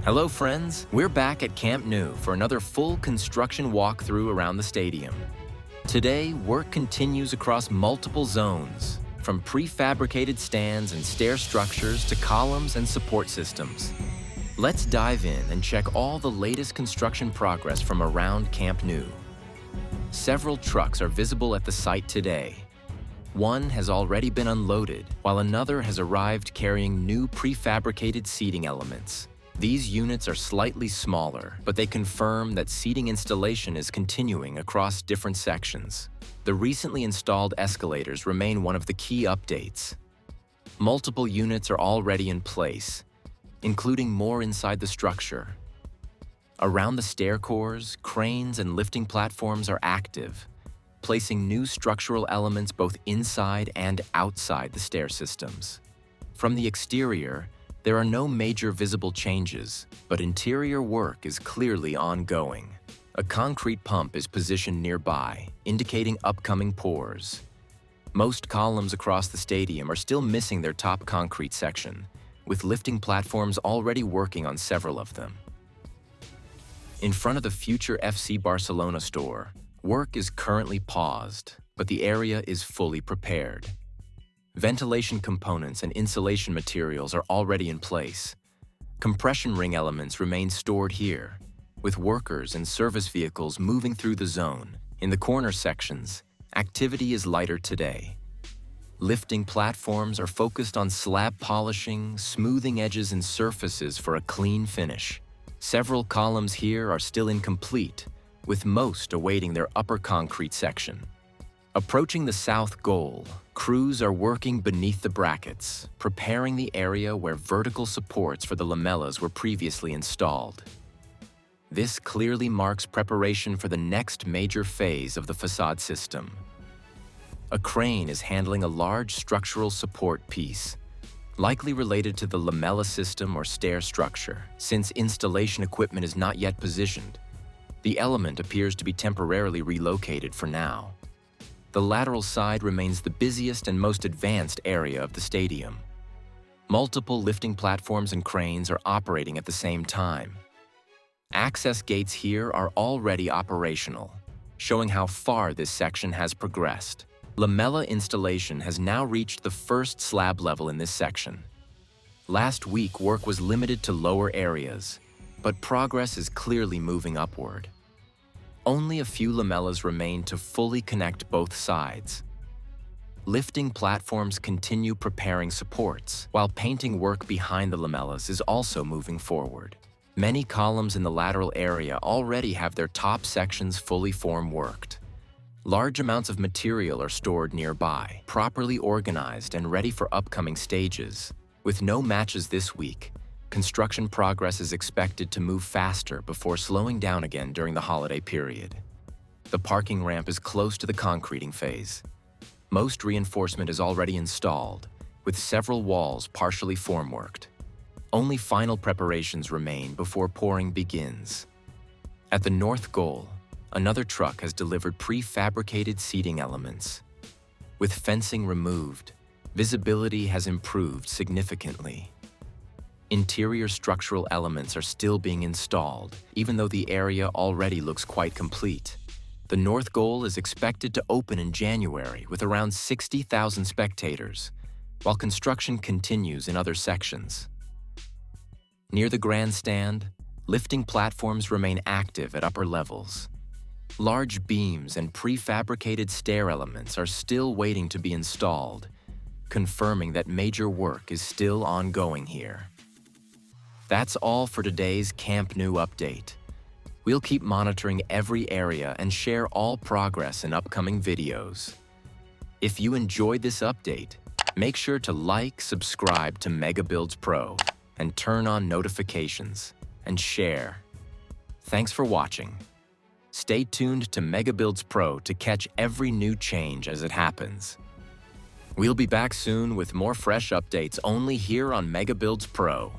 Hello friends, we're back at Camp Nou for another full construction walkthrough around the stadium. Today, work continues across multiple zones, from prefabricated stands and stair structures to columns and support systems. Let's dive in and check all the latest construction progress from around Camp Nou. Several trucks are visible at the site today. One has already been unloaded, while another has arrived carrying new prefabricated seating elements. These units are slightly smaller, but they confirm that seating installation is continuing across different sections. The recently installed escalators remain one of the key updates. Multiple units are already in place, including more inside the structure. Around the stair cores, cranes and lifting platforms are active, placing new structural elements both inside and outside the stair systems. From the exterior, there are no major visible changes, but interior work is clearly ongoing. A concrete pump is positioned nearby, indicating upcoming pours. Most columns across the stadium are still missing their top concrete section, with lifting platforms already working on several of them. In front of the future FC Barcelona store, work is currently paused, but the area is fully prepared. Ventilation components and insulation materials are already in place. Compression ring elements remain stored here, with workers and service vehicles moving through the zone. In the corner sections, activity is lighter today. Lifting platforms are focused on slab polishing, smoothing edges and surfaces for a clean finish. Several columns here are still incomplete, with most awaiting their upper concrete section. Approaching the south goal, crews are working beneath the brackets, preparing the area where vertical supports for the lamellas were previously installed. This clearly marks preparation for the next major phase of the facade system. A crane is handling a large structural support piece, likely related to the lamella system or stair structure. Since installation equipment is not yet positioned, the element appears to be temporarily relocated for now. The lateral side remains the busiest and most advanced area of the stadium. Multiple lifting platforms and cranes are operating at the same time. Access gates here are already operational, showing how far this section has progressed. Lamella installation has now reached the first slab level in this section. Last week, work was limited to lower areas, but progress is clearly moving upward. Only a few lamellas remain to fully connect both sides. Lifting platforms continue preparing supports, while painting work behind the lamellas is also moving forward. Many columns in the lateral area already have their top sections fully form-worked. Large amounts of material are stored nearby, properly organized and ready for upcoming stages. With no matches this week, construction progress is expected to move faster before slowing down again during the holiday period. The parking ramp is close to the concreting phase. Most reinforcement is already installed, with several walls partially formworked. Only final preparations remain before pouring begins. At the north goal, another truck has delivered prefabricated seating elements. With fencing removed, visibility has improved significantly. Interior structural elements are still being installed, even though the area already looks quite complete. The north goal is expected to open in January with around 60,000 spectators, while construction continues in other sections. Near the grandstand, lifting platforms remain active at upper levels. Large beams and prefabricated stair elements are still waiting to be installed, confirming that major work is still ongoing here. That's all for today's Camp Nou update. We'll keep monitoring every area and share all progress in upcoming videos. If you enjoyed this update, make sure to like, subscribe to MegaBuilds Pro, and turn on notifications, and share. Thanks for watching. Stay tuned to MegaBuilds Pro to catch every new change as it happens. We'll be back soon with more fresh updates only here on MegaBuilds Pro.